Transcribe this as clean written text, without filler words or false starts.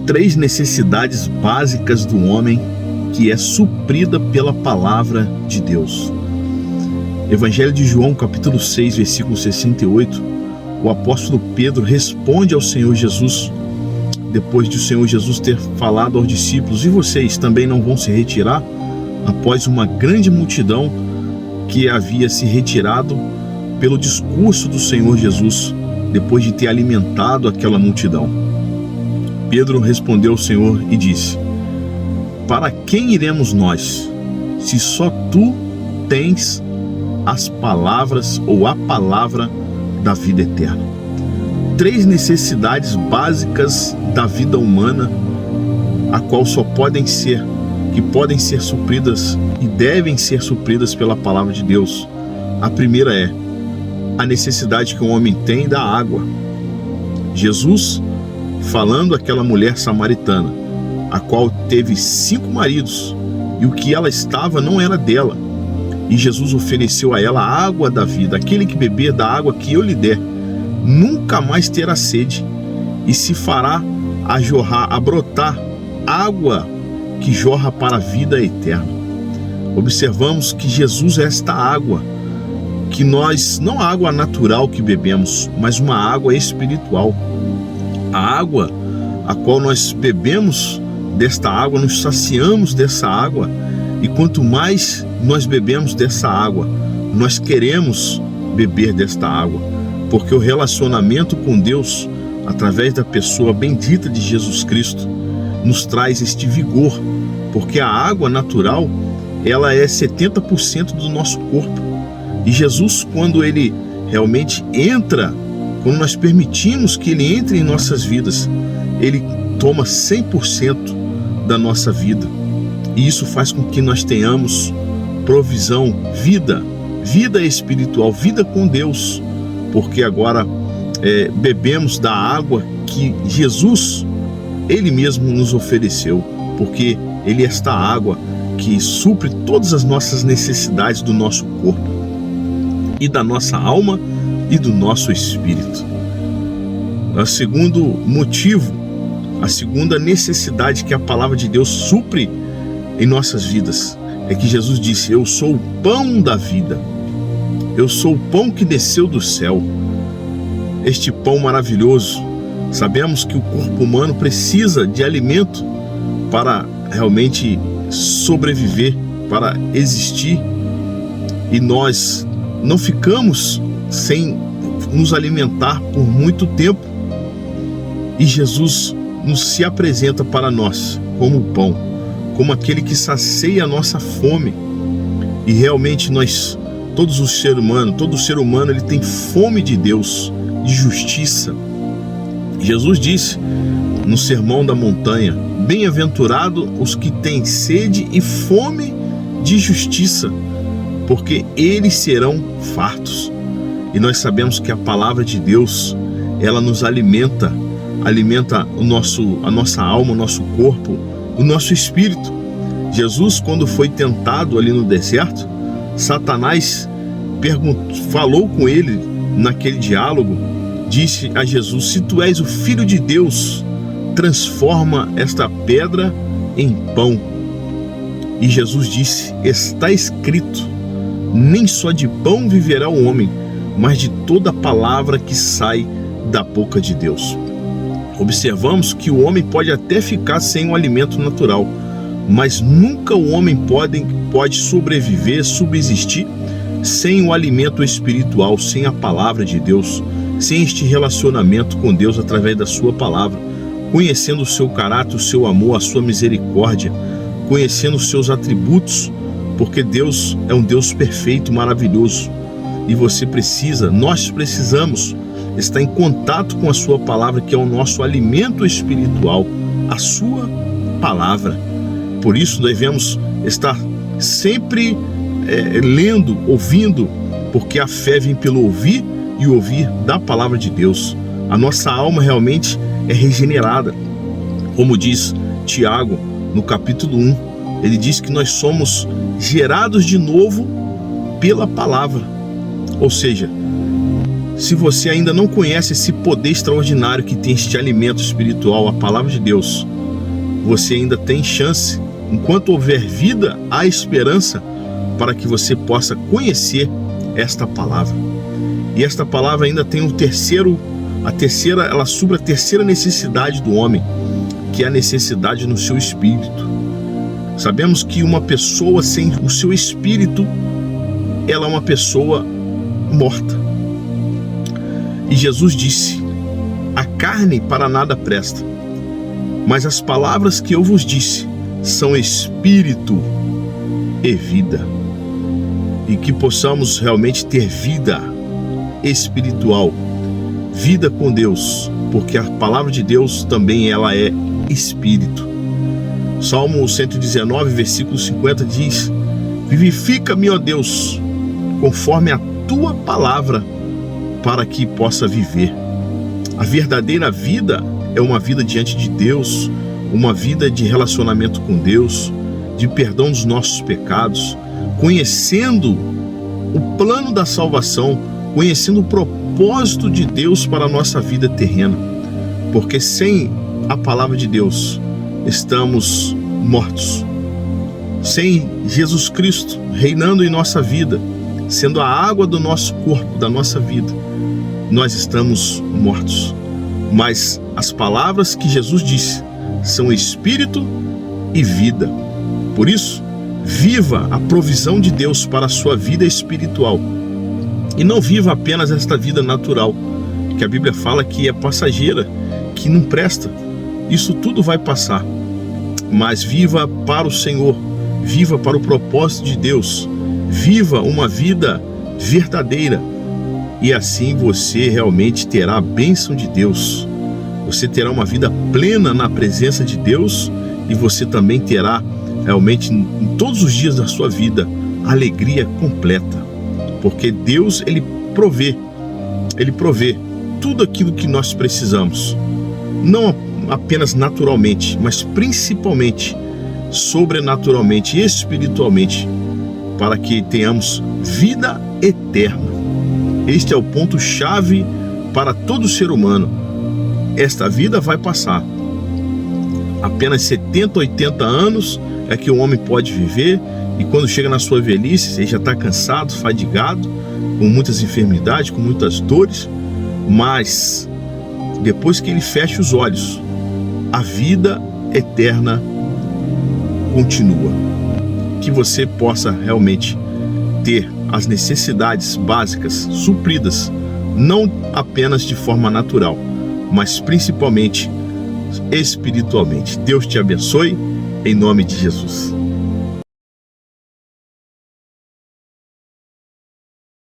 3 necessidades básicas do homem que é suprida pela palavra de Deus. Evangelho de João, capítulo 6, versículo 68, o apóstolo Pedro responde ao Senhor Jesus, depois de o Senhor Jesus ter falado aos discípulos: e vocês também não vão se retirar? Após uma grande multidão que havia se retirado pelo discurso do Senhor Jesus, depois de ter alimentado aquela multidão. Pedro respondeu ao Senhor e disse: para quem iremos nós, se só tu tens as palavras ou a palavra da vida eterna? 3 necessidades básicas da vida humana, a qual que podem ser supridas e devem ser supridas pela palavra de Deus. A primeira é a necessidade que o homem tem da água. Jesus, falando àquela mulher samaritana, a qual teve 5 maridos, e o que ela estava não era dela, e Jesus ofereceu a ela a água da vida. Aquele que beber da água que eu lhe der nunca mais terá sede, e se fará a brotar água que jorra para a vida eterna. Observamos que Jesus é esta água, que nós, não a água natural que bebemos, mas uma água espiritual. A água a qual nós bebemos desta água, nos saciamos dessa água, e quanto mais nós bebemos dessa água, nós queremos beber desta água, porque o relacionamento com Deus, através da pessoa bendita de Jesus Cristo, nos traz este vigor, porque a água natural, ela é 70% do nosso corpo, e Jesus, quando ele realmente entra, quando nós permitimos que ele entre em nossas vidas, ele toma 100% da nossa vida, e isso faz com que nós tenhamos provisão, vida espiritual, vida com Deus, porque agora bebemos da água que Jesus, ele mesmo nos ofereceu, porque ele é esta água que supre todas as nossas necessidades do nosso corpo e da nossa alma e do nosso espírito. O segundo motivo, a segunda necessidade que a palavra de Deus supre em nossas vidas, é que Jesus disse: eu sou o pão da vida, eu sou o pão que desceu do céu. Este pão maravilhoso, sabemos que o corpo humano precisa de alimento para realmente sobreviver, para existir, e nós não ficamos sem nos alimentar por muito tempo, e Jesus se apresenta para nós como o pão, como aquele que sacia a nossa fome. E realmente todo ser humano ele tem fome de Deus, de justiça. Jesus disse no Sermão da Montanha: bem-aventurado os que têm sede e fome de justiça, porque eles serão fartos. E nós sabemos que a palavra de Deus, ela nos alimenta a nossa alma, o nosso corpo, o nosso espírito. Jesus, quando foi tentado ali no deserto, Satanás falou com ele naquele diálogo, disse a Jesus: se tu és o Filho de Deus, transforma esta pedra em pão. E Jesus disse: está escrito, nem só de pão viverá o homem, mas de toda palavra que sai da boca de Deus. Observamos que o homem pode até ficar sem um alimento natural, mas nunca o homem pode sobreviver, subsistir sem o alimento espiritual, sem a palavra de Deus, sem este relacionamento com Deus através da sua palavra, conhecendo o seu caráter, o seu amor, a sua misericórdia, conhecendo os seus atributos, porque Deus é um Deus perfeito, maravilhoso, e nós precisamos estar em contato com a sua palavra, que é o nosso alimento espiritual, a sua palavra. Por isso devemos estar sempre lendo, ouvindo, porque a fé vem pelo ouvir e ouvir da palavra de Deus. A nossa alma realmente é regenerada, como diz Tiago no capítulo 1, ele diz que nós somos gerados de novo pela palavra. Ou seja, se você ainda não conhece esse poder extraordinário que tem este alimento espiritual, a palavra de Deus, você ainda tem chance. Enquanto houver vida, há esperança para que você possa conhecer esta palavra. E esta palavra ainda tem ela supre a terceira necessidade do homem, que é a necessidade no seu espírito. Sabemos que uma pessoa sem o seu espírito, ela é uma pessoa morta. E Jesus disse: a carne para nada presta, mas as palavras que eu vos disse são espírito e vida. E que possamos realmente ter vida espiritual, vida com Deus, porque a palavra de Deus também ela é espírito. Salmo 119, versículo 50 diz: vivifica-me, ó Deus, conforme a tua palavra, para que possa viver. A verdadeira vida é uma vida diante de Deus, uma vida de relacionamento com Deus, de perdão dos nossos pecados, conhecendo o plano da salvação, conhecendo o propósito de Deus para a nossa vida terrena. Porque sem a palavra de Deus, estamos mortos. Sem Jesus Cristo reinando em nossa vida, sendo a água do nosso corpo, da nossa vida, nós estamos mortos. Mas as palavras que Jesus disse são espírito e vida. Por isso, viva a provisão de Deus para a sua vida espiritual. E não viva apenas esta vida natural, que a Bíblia fala que é passageira, que não presta. Isso tudo vai passar. Mas viva para o Senhor, viva para o propósito de Deus, viva uma vida verdadeira. E assim você realmente terá a bênção de Deus. Você terá uma vida plena na presença de Deus e você também terá realmente em todos os dias da sua vida alegria completa. Porque Deus, Ele provê tudo aquilo que nós precisamos. Não apenas naturalmente, mas principalmente sobrenaturalmente e espiritualmente, para que tenhamos vida eterna. Este é o ponto-chave para todo ser humano. Esta vida vai passar. Apenas 70, 80 anos é que o homem pode viver, e quando chega na sua velhice, ele já está cansado, fadigado, com muitas enfermidades, com muitas dores, mas depois que ele fecha os olhos, a vida eterna continua. Que você possa realmente ter as necessidades básicas supridas, não apenas de forma natural, mas principalmente espiritualmente. Deus te abençoe, em nome de Jesus.